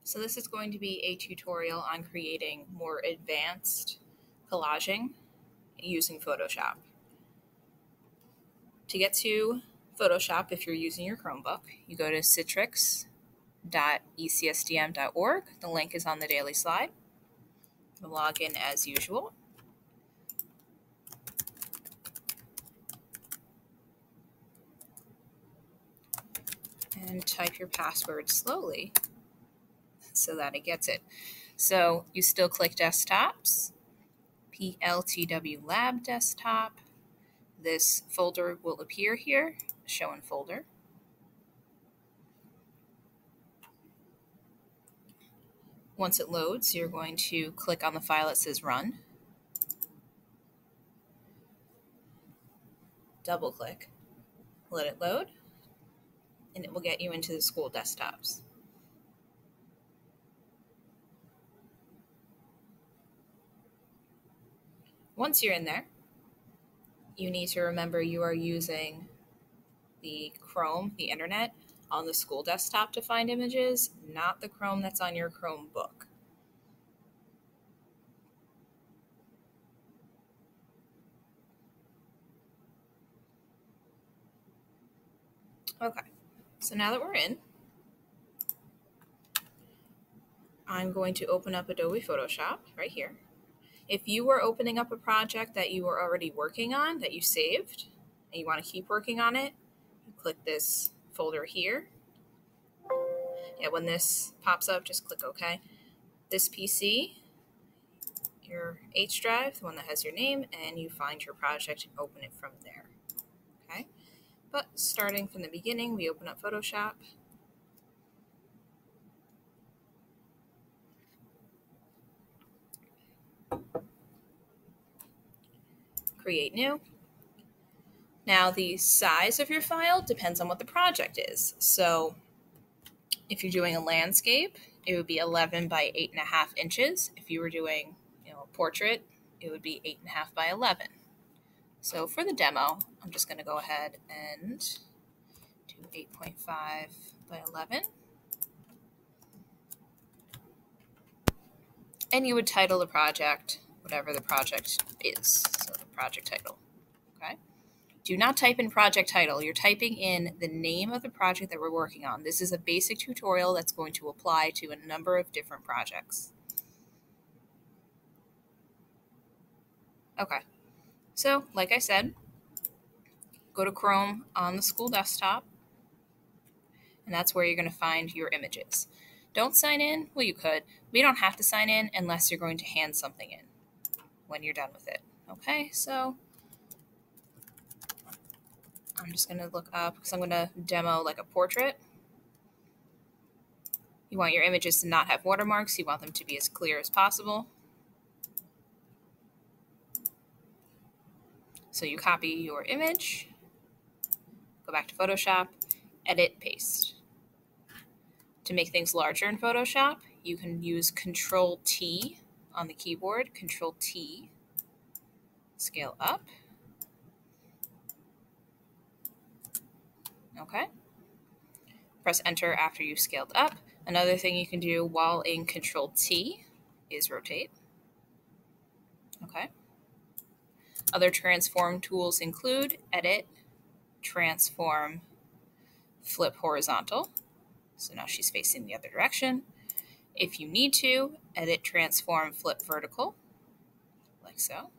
So this is going to be a tutorial on creating more advanced collaging using Photoshop. To get to Photoshop, if you're using your Chromebook, you go to citrix.ecsdm.org. The link is on the daily slide. You'll log in as usual. And type your password slowly so that it gets it. So you still click Desktops, PLTW Lab Desktop. This folder will appear here, Show in Folder. Once it loads, you're going to click on the file that says Run. Double click, let it load, and it will get you into the school desktops. Once you're in there, you need to remember you are using the Chrome, the internet, on the school desktop to find images, not the Chrome that's on your Chromebook. Okay, so now that we're in, I'm going to open up Adobe Photoshop right here. If you were opening up a project that you were already working on, that you saved, and you want to keep working on it, you click this folder here. Yeah, when this pops up, just click OK. This PC, your H drive, the one that has your name, and you find your project and open it from there. Okay, but starting from the beginning, we open up Photoshop. Create new. Now the size of your file depends on what the project is. So if you're doing a landscape, it would be 11 by 8.5 inches. If you were doing a portrait, it would be 8.5 by 11. So for the demo, I'm just going to go ahead and do 8.5 by 11. And you would title the project whatever the project is, so the project title. Okay. Do not type in project title. You're typing in the name of the project that we're working on. This is a basic tutorial that's going to apply to a number of different projects. Okay. So, like I said, go to Chrome on the school desktop, and that's where you're going to find your images. Don't sign in. Well, you could. We don't have to sign in unless you're going to hand something in when you're done with it. Okay, so I'm just going to look up because I'm going to demo like a portrait. You want your images to not have watermarks. You want them to be as clear as possible. So you copy your image, go back to Photoshop, edit, paste. To make things larger in Photoshop, you can use Control-T on the keyboard, Control-T, scale up. Okay. Press Enter after you've scaled up. Another thing you can do while in Control-T is rotate. Okay. Other transform tools include Edit, Transform, Flip Horizontal. So now she's facing the other direction. If you need to, Edit, Transform, Flip Vertical, like so.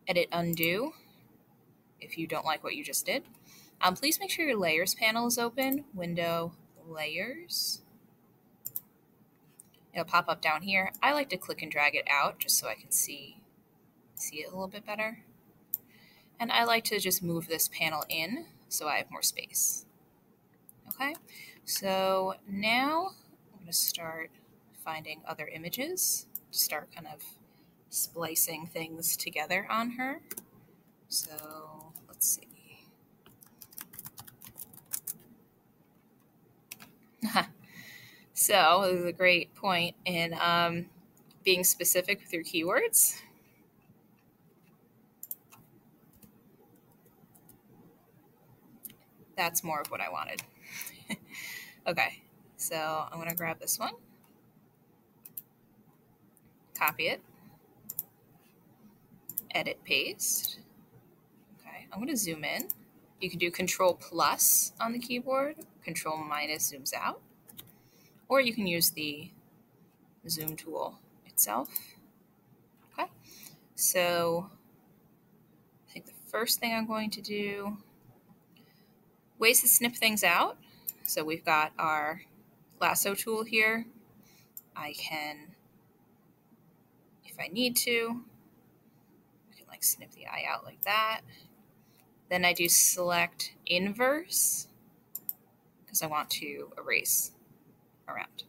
Edit, Undo, if you don't like what you just did. Please make sure your Layers panel is open. Window, Layers. It'll pop up down here. I like to click and drag it out just so I can see it a little bit better. And I like to just move this panel in so I have more space. Okay, so now I'm going to start finding other images to start kind of splicing things together on her. So let's see. So this is a great point in being specific with your keywords. That's more of what I wanted. Okay, so I'm going to grab this one. copy it, edit, paste. Okay, I'm going to zoom in. You can do Control plus on the keyboard, Control minus zooms out, or you can use the zoom tool itself. Okay, so I think the first thing I'm going to do, ways to snip things out. So we've got our lasso tool here. I can, if I need to, I can like snip the eye out like that. Then I do select inverse because I want to erase around.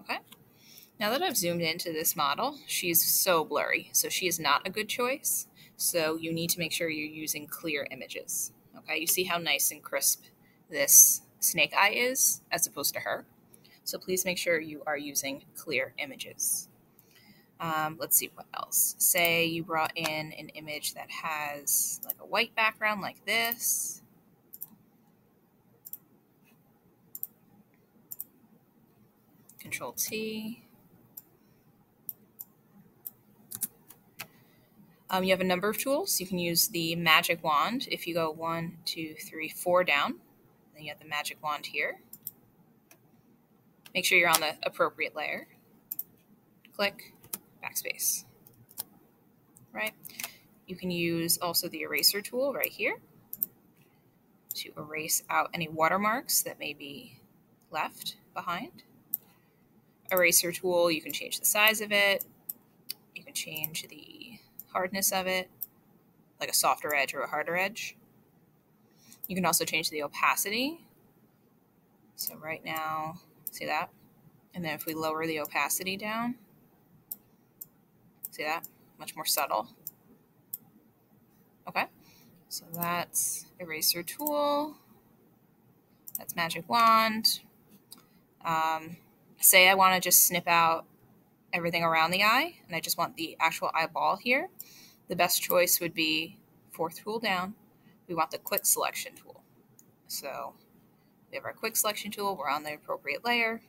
Okay. Now that I've zoomed into this model, she's so blurry, so she is not a good choice. So you need to make sure you're using clear images. Okay, you see how nice and crisp this snake eye is as opposed to her. So please make sure you are using clear images. Let's see what else. Say you brought in an image that has like a white background like this. Control T. You have a number of tools. You can use the magic wand. If you go 1, 2, 3, 4 down, then you have the magic wand here. Make sure you're on the appropriate layer. Click, backspace. Right. You can use also the eraser tool right here to erase out any watermarks that may be left behind. Eraser tool, you can change the size of it. You can change the hardness of it, like a softer edge or a harder edge. You can also change the opacity. So right now, see that? And then if we lower the opacity down, see that? Much more subtle. Okay, so that's eraser tool. That's magic wand. Say I want to just snip out everything around the eye, and I just want the actual eyeball here. The best choice would be 4th tool down. We want the quick selection tool. So we have our quick selection tool. We're on the appropriate layer.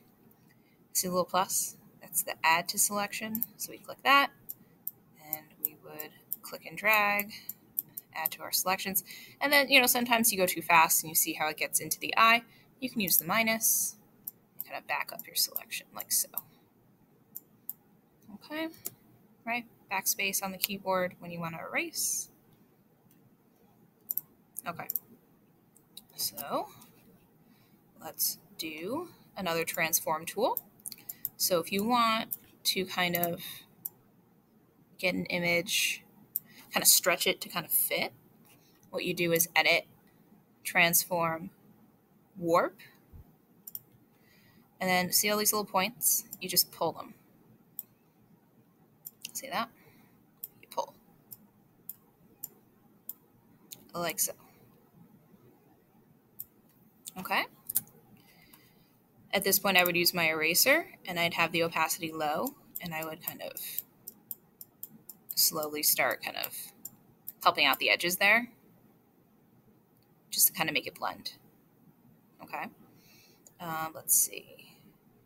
See the little plus? That's the add to selection. So we click that, and we would click and drag, add to our selections. And then, sometimes you go too fast and you see how it gets into the eye. You can use the minus and kind of back up your selection like so. Okay, right? Backspace on the keyboard when you want to erase. Okay, so let's do another transform tool. So if you want to kind of get an image, kind of stretch it to kind of fit, what you do is edit, transform, warp, and then see all these little points? You just pull them. See that? You pull. Like so. Okay. At this point, I would use my eraser, and I'd have the opacity low, and I would kind of slowly start kind of helping out the edges there, just to kind of make it blend. Okay. Let's see.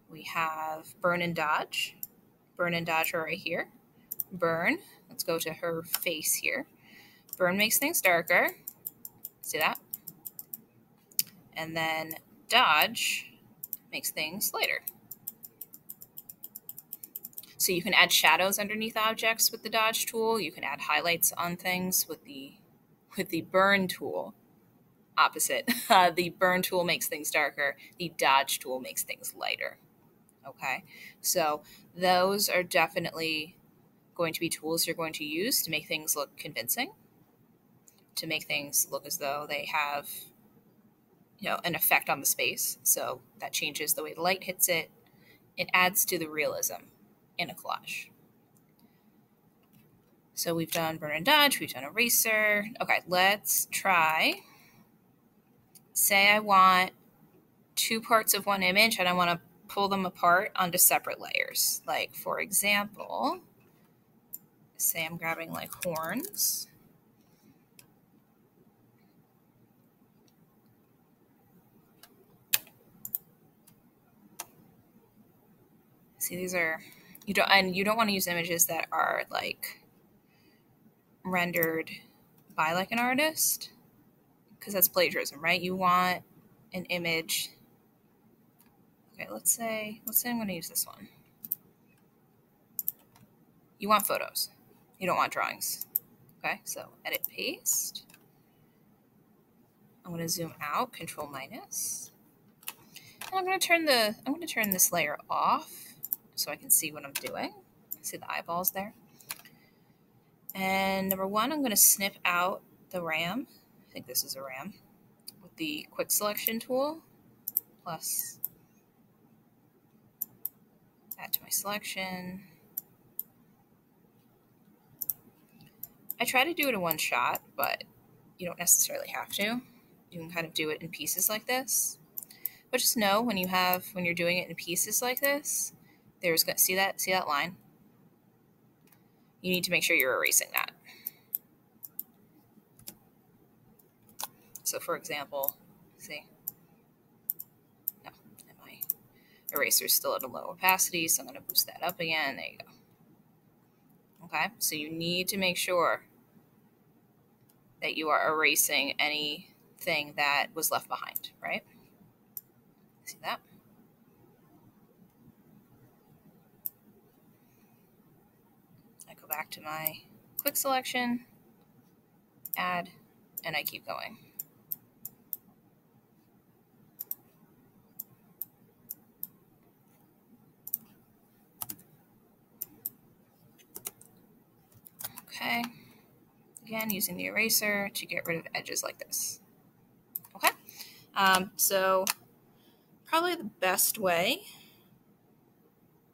We have burn and dodge. Burn and dodge are right here. Burn. Let's go to her face here. Burn makes things darker. See that? And then dodge makes things lighter. So you can add shadows underneath objects with the dodge tool. You can add highlights on things with the burn tool. Opposite. The burn tool makes things darker. The dodge tool makes things lighter. Okay, so those are definitely going to be tools you're going to use to make things look convincing, to make things look as though they have, an effect on the space. So that changes the way the light hits it. It adds to the realism in a collage. So we've done burn and dodge, we've done eraser. Okay, let's try. Say I want 2 parts of one image and I want to pull them apart onto separate layers. Like, for example, say I'm grabbing like horns. See, these are You don't want to use images that are like rendered by like an artist, because that's plagiarism, right? You want an image. Okay, let's say I'm going to use this one. You want photos. You don't want drawings. Okay, so edit paste. I'm going to zoom out, Control minus. And I'm going to turn this layer off so I can see what I'm doing. See the eyeballs there? And number one, I'm going to snip out the RAM. I think this is a RAM. With the quick selection tool, plus add to my selection. I try to do it in one shot, but you don't necessarily have to. You can kind of do it in pieces like this. But just know when you're doing it in pieces like this, see that line? You need to make sure you're erasing that. So for example, see, no, my eraser's still at a low opacity, so I'm going to boost that up again. There you go. Okay, so you need to make sure that you are erasing anything that was left behind, right? See that? I go back to my quick selection, add, and I keep going. Okay. Again, using the eraser to get rid of edges like this. Okay. So probably the best way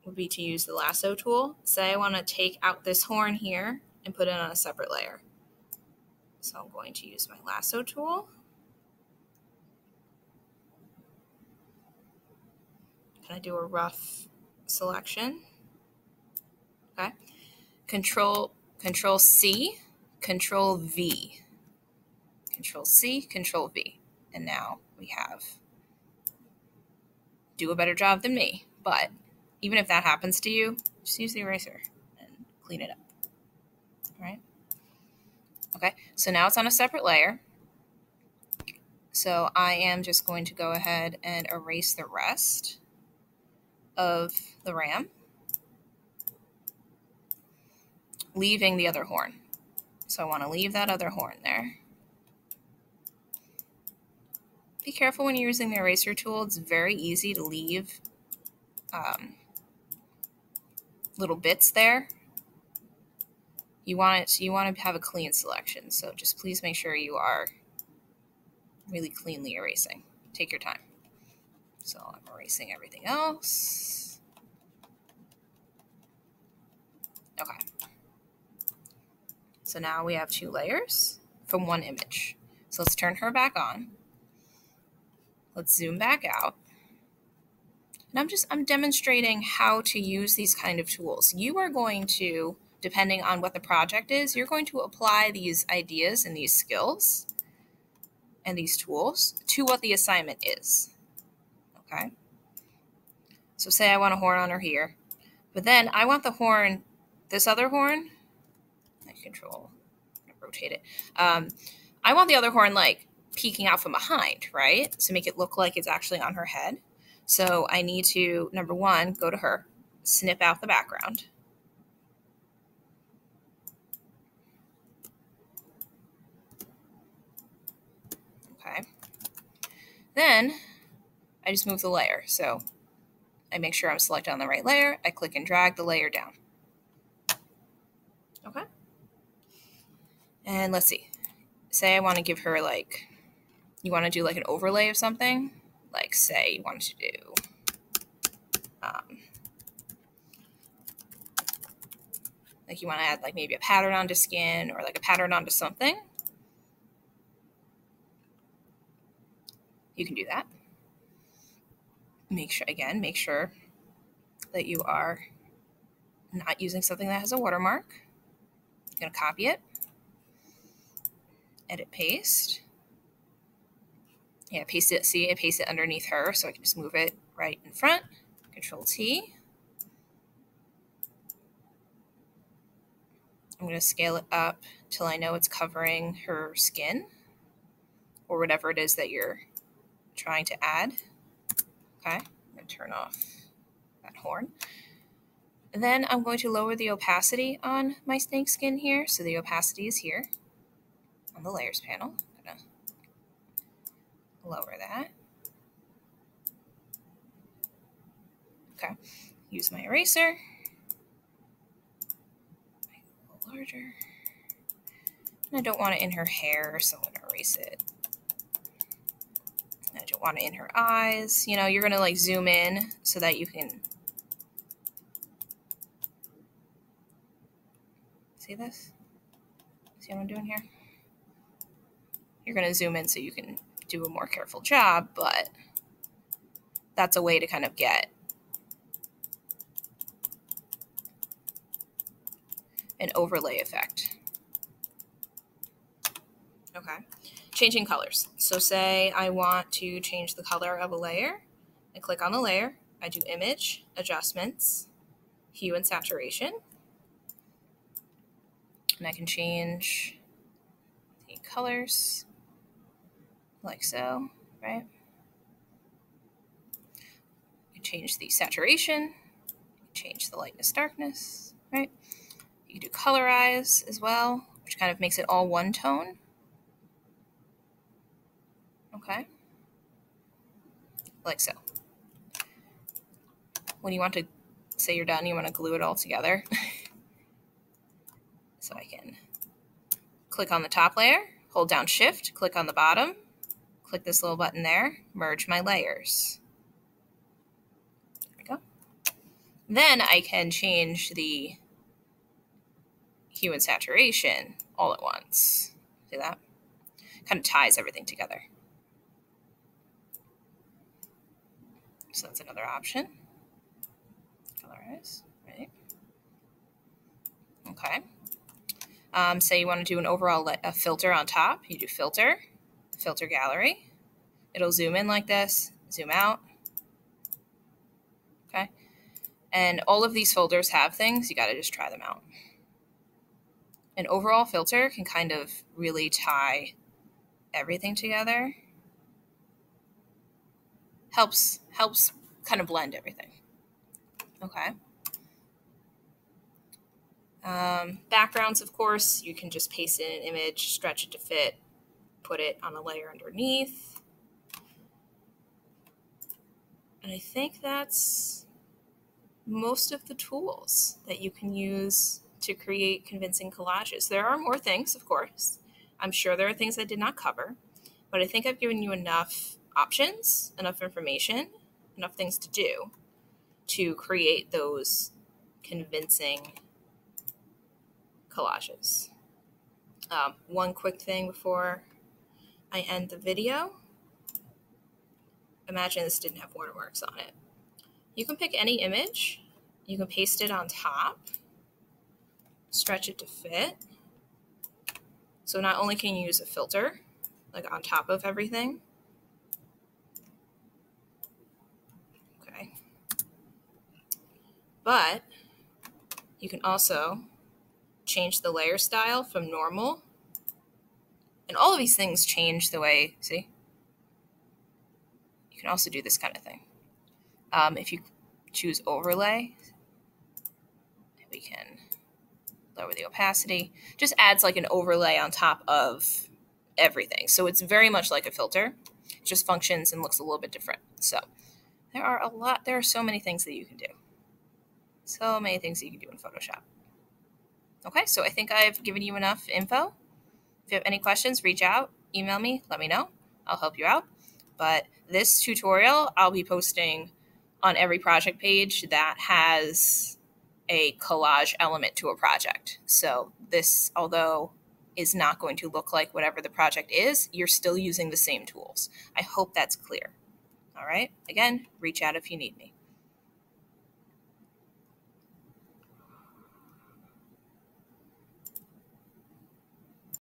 would be to use the lasso tool. Say I want to take out this horn here and put it on a separate layer. So I'm going to use my lasso tool. Can I do a rough selection? Okay. Control C, Control V. Control C, Control V. And now we have do a better job than me. But even if that happens to you, just use the eraser and clean it up. All right. Okay, so now it's on a separate layer. So I am just going to go ahead and erase the rest of the RAM, leaving the other horn. So I want to leave that other horn there. Be careful when you're using the eraser tool. It's very easy to leave little bits there. You want to have a clean selection. So just please make sure you are really cleanly erasing. Take your time. So I'm erasing everything else. Okay. So now we have two layers from one image. So let's turn her back on. Let's zoom back out. And I'm demonstrating how to use these kind of tools. You are going to, depending on what the project is, you're going to apply these ideas and these skills and these tools to what the assignment is. Okay? So say I want a horn on her here, but then I want the horn, this other horn, rotate it. I want the other horn like peeking out from behind, right? So make it look like it's actually on her head. So I need to, number one, go to her, snip out the background. Okay. Then I just move the layer. So I make sure I'm selected on the right layer. I click and drag the layer down. Okay. And let's see. Say I want to give her like, you want to do like an overlay of something. Like say you want to do like you want to add like maybe a pattern onto skin or like a pattern onto something. You can do that. Make sure that you are not using something that has a watermark. I'm going to copy it. Edit paste. Yeah, paste it. See, I paste it underneath her, so I can just move it right in front. Control T. I'm going to scale it up till I know it's covering her skin or whatever it is that you're trying to add. Okay, I'm going to turn off that horn. And then I'm going to lower the opacity on my snake skin here. So the opacity is here on the layers panel. I'm going to lower that. Okay, use my eraser. Make it a little larger. And I don't want it in her hair, so I'm going to erase it. I don't want it in her eyes. You know, you're going to like zoom in so that you can see this? See what I'm doing here? You're going to zoom in so you can do a more careful job, but that's a way to kind of get an overlay effect. Okay, changing colors. So say I want to change the color of a layer. I click on the layer. I do image, adjustments, hue and saturation. And I can change the colors like so, right? You can change the saturation, change the lightness, darkness, right? You can do colorize as well, which kind of makes it all one tone. Okay, like so. When you want to say you're done, you want to glue it all together. So I can click on the top layer, hold down Shift, click on the bottom, click this little button there, merge my layers. There we go. Then I can change the hue and saturation all at once. See that? Kind of ties everything together. So that's another option. Colorize, right? Okay. Say you want to do an overall filter on top. You do filter, filter gallery. It'll zoom in like this, zoom out. Okay. And all of these folders have things. You got to just try them out. An overall filter can kind of really tie everything together. Helps kind of blend everything. Okay. Backgrounds, of course, you can just paste in an image, stretch it to fit, put it on a layer underneath. And I think that's most of the tools that you can use to create convincing collages. There are more things, of course. I'm sure there are things I did not cover, but I think I've given you enough options, enough information, enough things to do to create those convincing collages. One quick thing before I end the video. Imagine this didn't have watermarks on it. You can pick any image. You can paste it on top. Stretch it to fit. So not only can you use a filter, like on top of everything. Okay. But you can also change the layer style from normal. And all of these things change the way, see? You can also do this kind of thing. If you choose overlay, we can lower the opacity. Just adds like an overlay on top of everything. So it's very much like a filter. It just functions and looks a little bit different. So there are so many things that you can do. So many things that you can do in Photoshop. Okay, so I think I've given you enough info. If you have any questions, reach out, email me, let me know. I'll help you out. But this tutorial I'll be posting on every project page that has a collage element to a project. So this, although is not going to look like whatever the project is, you're still using the same tools. I hope that's clear. All right, again, reach out if you need me.